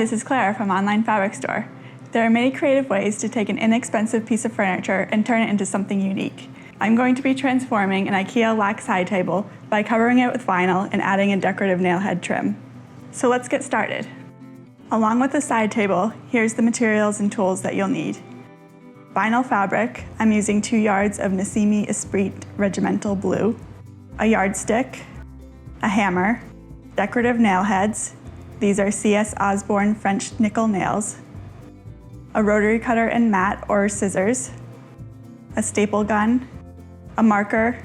this is Claire from OnlineFabricStore. There are many creative ways to take an inexpensive piece of furniture and turn it into something unique. I'm going to be transforming an Ikea Lack Side Table by covering it with vinyl and adding a decorative nailhead trim. So let's get started. Along with the side table, here's the materials and tools that you'll need. Vinyl fabric, I'm using 2 yards of Nassimi Esprit Regimental Blue, a yardstick, a hammer, decorative nail heads, these are CS Osborne French nickel nails, a rotary cutter and mat or scissors, a staple gun, a marker,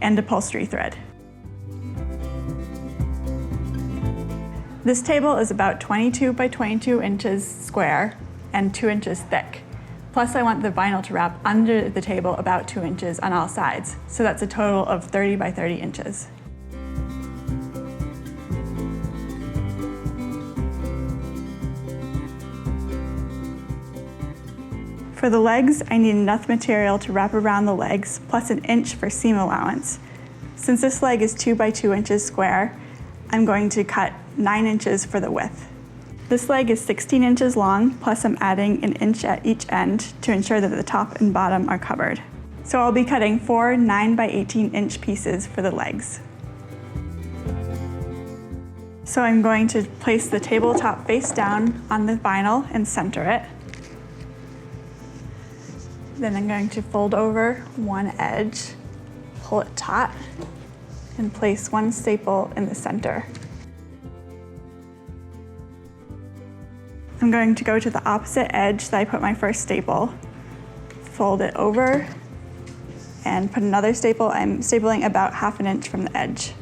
and upholstery thread. This table is about 22 by 22 inches square and 2 inches thick. Plus I want the vinyl to wrap under the table about 2 inches on all sides, so that's a total of 30 by 30 inches. For the legs, I need enough material to wrap around the legs, plus an inch for seam allowance. Since this leg is 2 by 2 inches square, I'm going to cut 9 inches for the width. This leg is 16 inches long, plus I'm adding an inch at each end to ensure that the top and bottom are covered. So I'll be cutting 4 9 by 18 inch pieces for the legs. So I'm going to place the tabletop face down on the vinyl and center it. Then I'm going to fold over one edge, pull it taut, and place one staple in the center. I'm going to go to the opposite edge that I put my first staple, fold it over, and put another staple. I'm stapling about 1/2 inch from the edge.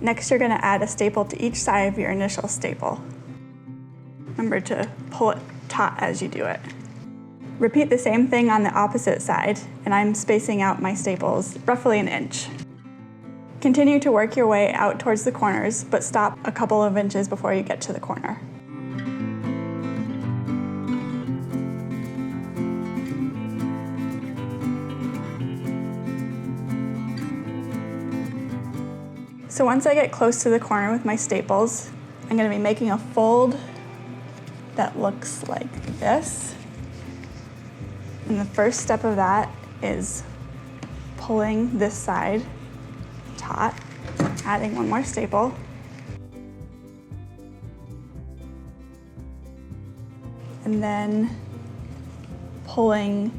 Next, you're going to add a staple to each side of your initial staple. Remember to pull it taut as you do it. Repeat the same thing on the opposite side, and I'm spacing out my staples roughly an inch. Continue to work your way out towards the corners, but stop a couple of inches before you get to the corner. So once I get close to the corner with my staples, I'm going to be making a fold that looks like this. And the first step of that is pulling this side taut, adding one more staple. And then pulling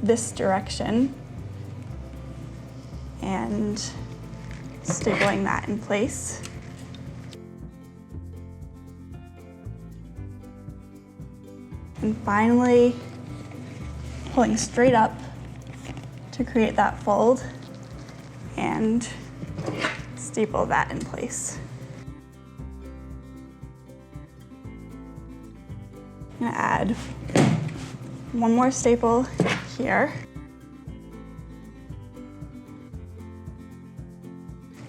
this direction and stapling that in place. And finally, pulling straight up to create that fold and staple that in place. I'm gonna add one more staple here.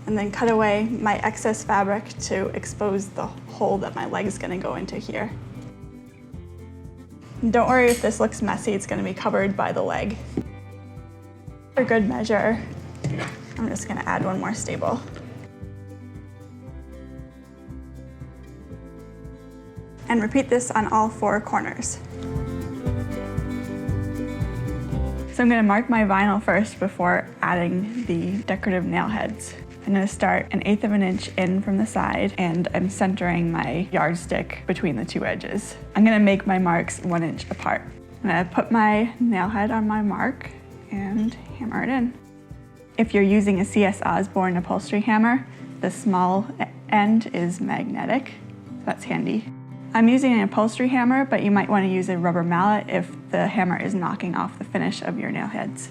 And then cut away my excess fabric to expose the hole that my leg is going to go into here. And don't worry if this looks messy, it's going to be covered by the leg. For good measure, I'm just going to add one more staple. And repeat this on all 4 corners. So I'm going to mark my vinyl first before adding the decorative nail heads. I'm going to start 1/8 of an inch in from the side, and I'm centering my yardstick between the 2 edges. I'm going to make my marks 1 inch apart. I'm going to put my nail head on my mark and hammer it in. If you're using a CS Osborne upholstery hammer, the small end is magnetic, so that's handy. I'm using an upholstery hammer, but you might want to use a rubber mallet if the hammer is knocking off the finish of your nail heads.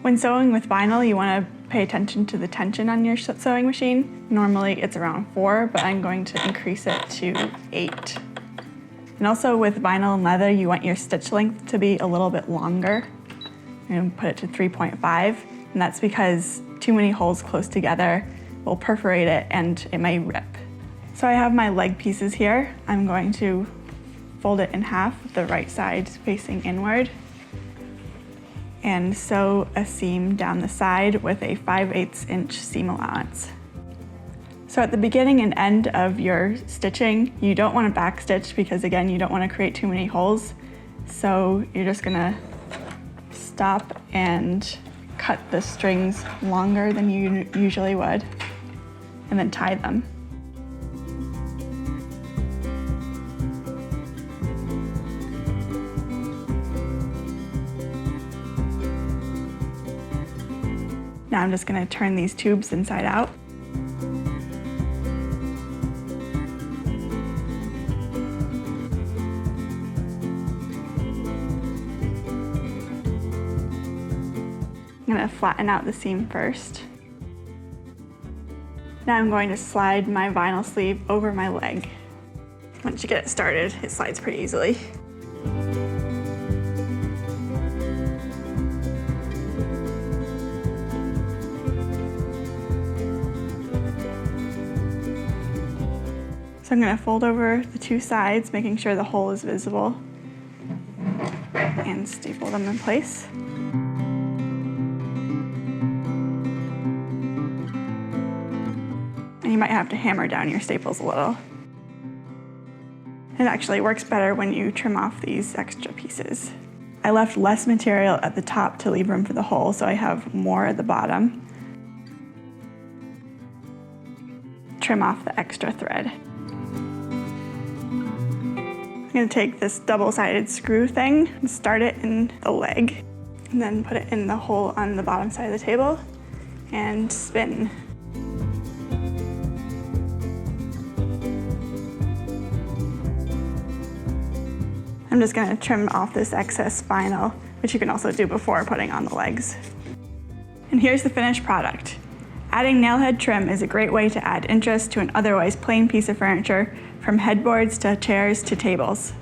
When sewing with vinyl, you want to pay attention to the tension on your sewing machine. Normally it's around 4, but I'm going to increase it to 8. And also with vinyl and leather, you want your stitch length to be a little bit longer. I'm going to put it to 3.5, and that's because too many holes close together will perforate it and it may rip. So I have my leg pieces here. I'm going to fold it in half, the right side facing inward, and sew a seam down the side with a 5/8 inch seam allowance. So at the beginning and end of your stitching, you don't want to backstitch because again, you don't want to create too many holes. So you're just gonna stop and cut the strings longer than you usually would, and then tie them. Now I'm just going to turn these tubes inside out. I'm going to flatten out the seam first. Now I'm going to slide my vinyl sleeve over my leg. Once you get it started, it slides pretty easily. So I'm going to fold over the two sides, making sure the hole is visible, and staple them in place. And you might have to hammer down your staples a little. It actually works better when you trim off these extra pieces. I left less material at the top to leave room for the hole, so I have more at the bottom. Trim off the extra thread. I'm going to take this double-sided screw thing and start it in the leg, and then put it in the hole on the bottom side of the table and spin. I'm just going to trim off this excess vinyl, which you can also do before putting on the legs. And here's the finished product. Adding nailhead trim is a great way to add interest to an otherwise plain piece of furniture, from headboards to chairs to tables.